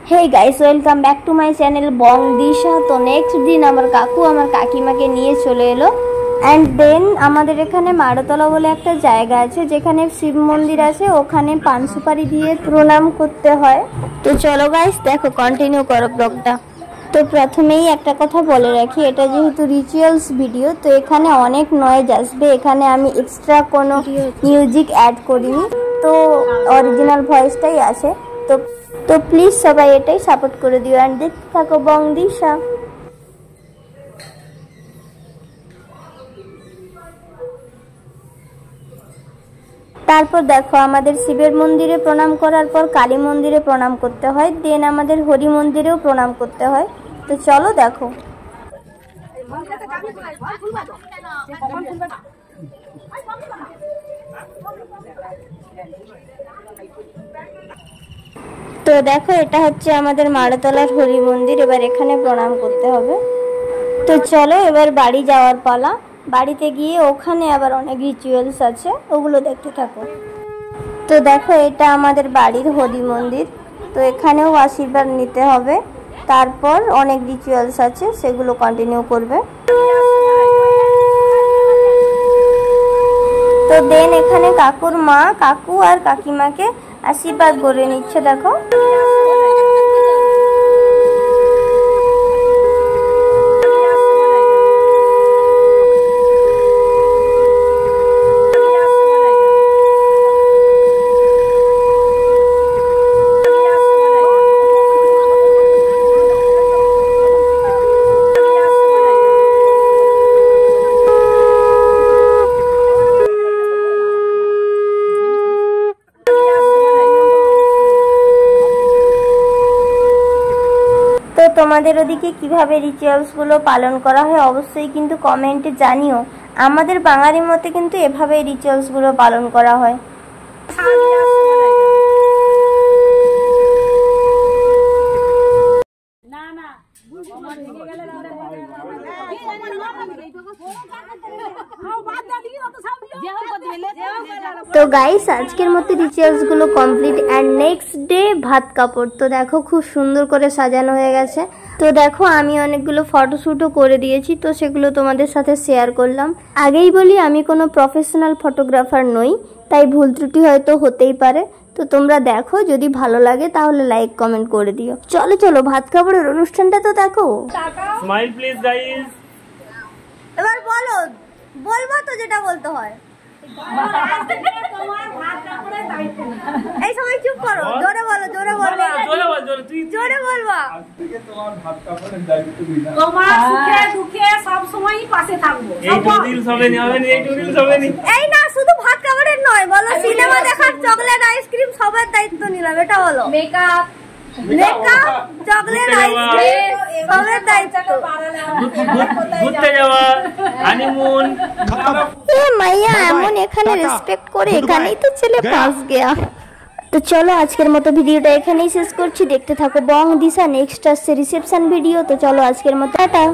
Hey guys welcome back to my channel Bong Disha. तो next दिन আমার কাকু আমার কাকিমাকে নিয়ে চলে এলো एंड देन আমাদের এখানে মারতলা বলে একটা জায়গা আছে যেখানে শিব মন্দির আছে, ওখানে পান সুপারি দিয়ে প্রণাম করতে হয়। তো চলো গাইস দেখো, কন্টিনিউ করো ব্লগটা। তো প্রথমেই একটা কথা বলে রাখি, এটা যেহেতু রিচুয়ালস ভিডিও তো এখানে অনেক নয়েজ আসবে। এখানে আমি এক্সট্রা কোনো মিউজিক অ্যাড করিনি, তো অরিজিনাল ভয়েসটাই আছে। তো প্লিজ সবাই এটাই সাপোর্ট করে দিও এন্ড দেখতে থাকো বং দিশা। তারপর দেখো আমাদের শিবের মন্দিরে প্রণাম করার পর কালী মন্দিরে প্রণাম করতে হয়, দেন আমাদের হরি মন্দিরেও প্রণাম করতে হয়। তো চলো দেখো। তো দেখো এটা হচ্ছে আমাদের মারতলার হরি মন্দির, এবার এখানে প্রণাম করতে হবে। তো চলো এবার বাড়ি যাওয়ার পালা। বাড়িতে গিয়ে ওখানে আবার অনেক রিচুয়ালস আছে, ওগুলো দেখতে থাকো। তো দেখো এটা আমাদের বাড়ির হরি মন্দির, তো এখানেও আশীর্বাদ নিতে হবে। তারপর অনেক রিচুয়ালস আছে, সেগুলো কন্টিনিউ করবে। তো দেন এখানে কাকুর মা কাকু আর কাকিমাকে আশীর্বাদ করে নিচ্ছে দেখো। তো তোমাদের ওদিকে কিভাবে রিচুয়ালস গুলো পালন করা হয় অবশ্যই কিন্তু কমেন্টে জানিও। আমাদের বাঙালির মতে কিন্তু এভাবে রিচুয়ালস গুলো পালন করা হয়। তো গাইস আজকের মতো রিচুয়ালস গুলো কমপ্লিট এন্ড নেক্সট ডে ভাত কাপড়। তো দেখো খুব সুন্দর করে সাজানো হয়ে গেছে। তো দেখো আমি অনেকগুলো ফটোশুটও করে দিয়েছি, তো সেগুলো তোমাদের সাথে শেয়ার করলাম। আগেই বলি আমি কোনো প্রফেশনাল ফটোগ্রাফার নই, তাই ভুল ত্রুটি হয়তো হতেই পারে। তো তোমরা দেখো, যদি ভালো লাগে তাহলে লাইক কমেন্ট করে দিও। চলো চলো ভাত কাপড়ের অনুষ্ঠানটা তো দেখো। Smile please guys. এবার বলো, বলবো তো যেটা বলতে হয়। এই সবাই চুপ করো, জোরে বলো, জোরে বলো, জোরে বলবা। তোমার ভাত কাপড়ের দায়িত্ব দিলাম, তোমার সুখে দুঃখে সব সময়ই পাশে থাকবো। এই টুদিল সবে নি হবে নি, এই টুদিল সবে নি। এই না শুধু ভাত কাপড়ের নয়, বলো সিনেমা দেখার, চকলেট আইসক্রিম সবার দায়িত্ব নিলাম, এটা বলো। মেকআপ, চকলেট আইসক্রিম সবার দায়িত্ব। ঘুরতে যাওয়া, হানিমুন। এ মাইয়া এমন এখানে রেসপেক্ট করে, এখানেই তো ছেলে ফাঁস গেয়া। তো চলো আজকের মতো ভিডিওটা এখানেই শেষ করছি। দেখতে থাকো বং দিশা, নেক্সট আসছে রিসেপশন ভিডিও। তো চলো আজকের মতো টাটা।